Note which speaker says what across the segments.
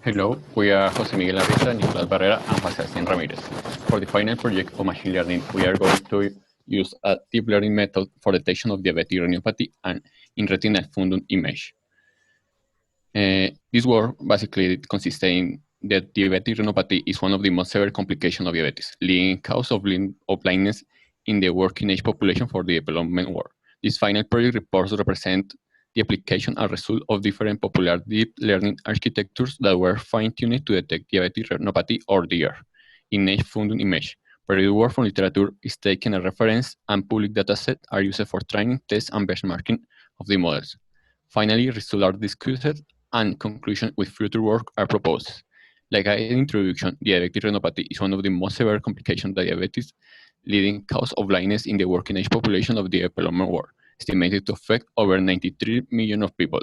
Speaker 1: Hello, we are José Miguel Arrieta, Nicolás Barrera, and Juan Sebastián Ramirez. For the final project of machine learning, we are going to use a deep learning method for detection of diabetic retinopathy and in retinal fundus image. This work basically consists in that diabetic retinopathy is one of the most severe complications of diabetes, leading cause of blindness in the working age population for the development world. This final project reports represent the application and result of different popular deep learning architectures that were fine-tuned to detect diabetic retinopathy or DR in age fundus image. Peer work from literature is taken as reference and public datasets are used for training, test, and benchmarking of the models. Finally, results are discussed and conclusions with future work are proposed. Like I in introduction, diabetic retinopathy is one of the most severe complications of diabetes, leading cause of blindness in the working age population of the development world, estimated to affect over 93 million of people.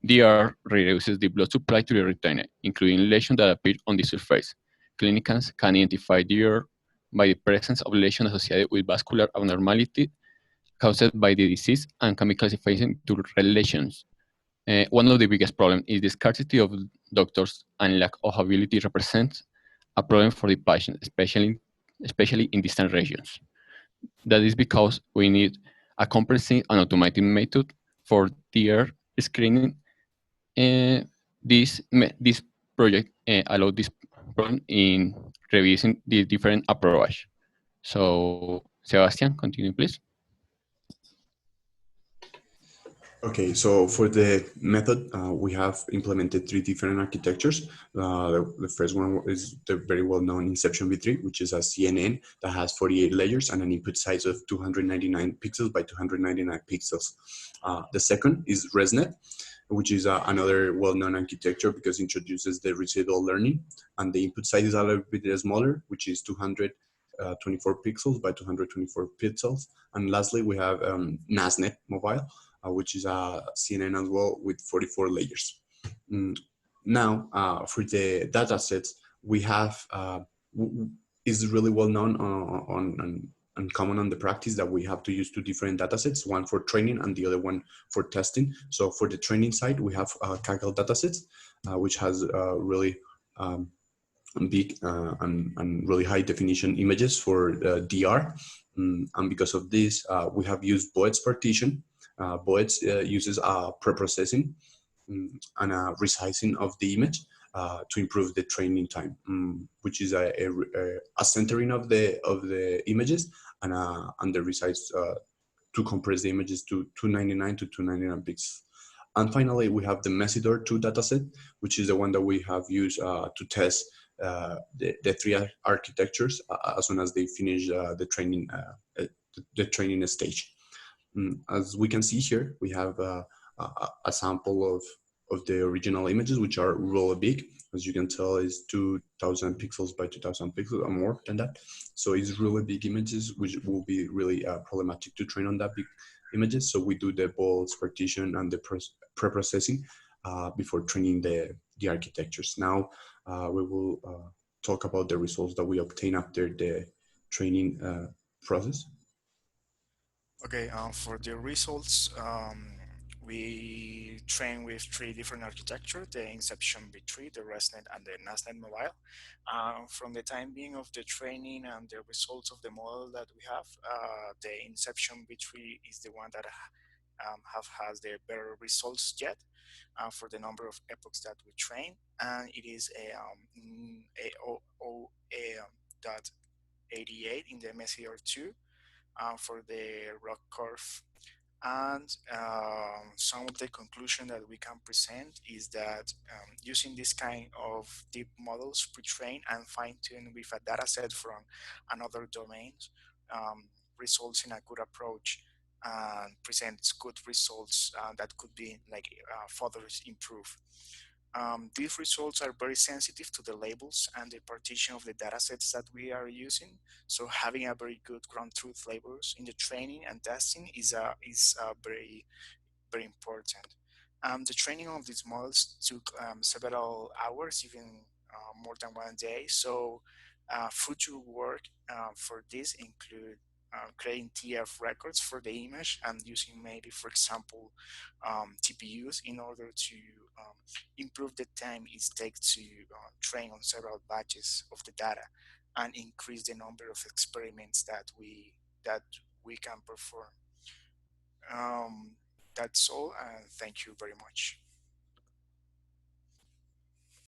Speaker 1: DR reduces the blood supply to the retina, including lesions that appear on the surface. Clinicians can identify DR by the presence of lesions associated with vascular abnormality caused by the disease and can be classified into red lesions. One of the biggest problems is the scarcity of doctors and lack of ability represents a problem for the patient, especially in distant regions. That is because we need a comprehensive and automated method for tier screening. This project allowed this problem in revising the different approach. So, Sebastian, continue, please.
Speaker 2: Okay, so for the method, we have implemented three different architectures. The first one is the very well-known Inception V3, which is a CNN that has 48 layers and an input size of 299 pixels by 299 pixels. The second is ResNet, which is another well-known architecture because it introduces the residual learning, and the input size is a little bit smaller, which is 224 pixels by 224 pixels. And lastly, we have NASNet Mobile, which is a CNN as well with 44 layers. Now, for the data sets, we have, is really well known and common on the practice that we have to use two different data sets, one for training and the other one for testing. So for the training side, we have Kaggle datasets, which has really big and really high definition images for DR. And because of this, we have used Boed's partition. Boed's uses pre-processing and a resizing of the image to improve the training time, which is a centering of the images and the resize to compress the images to 299 to 299 pixels. And finally, we have the Mesidor 2 dataset, which is the one that we have used to test the three architectures as soon as they finish the training stage. As we can see here, we have a sample of the original images, which are really big. As you can tell, is 2000 pixels by 2000 pixels or more than that. So it's really big images, which will be really problematic to train on that big images. So we do the Boed's partition and the pre-processing before training the architectures. Now we will talk about the results that we obtain after the training process.
Speaker 3: Okay, for the results, we train with three different architectures, the Inception V3, the ResNet, and the NASNet Mobile. From the time being of the training and the results of the model that we have, the Inception V3 is the one that has the better results yet for the number of epochs that we train, and it is dot 88 in the Mesidor 2 for the ROC curve. And some of the conclusion that we can present is that using this kind of deep models pre-trained and fine-tuned with a data set from another domains results in a good approach and presents good results that could be further improved. These results are very sensitive to the labels and the partition of the data sets that we are using. So having a very good ground truth labels in the training and testing is very, very important. The training of these models took several hours, even more than 1 day. So future work for this include creating TF records for the image and using maybe, for example, TPUs in order to improve the time it takes to train on several batches of the data and increase the number of experiments that we can perform. That's all, and thank you very much.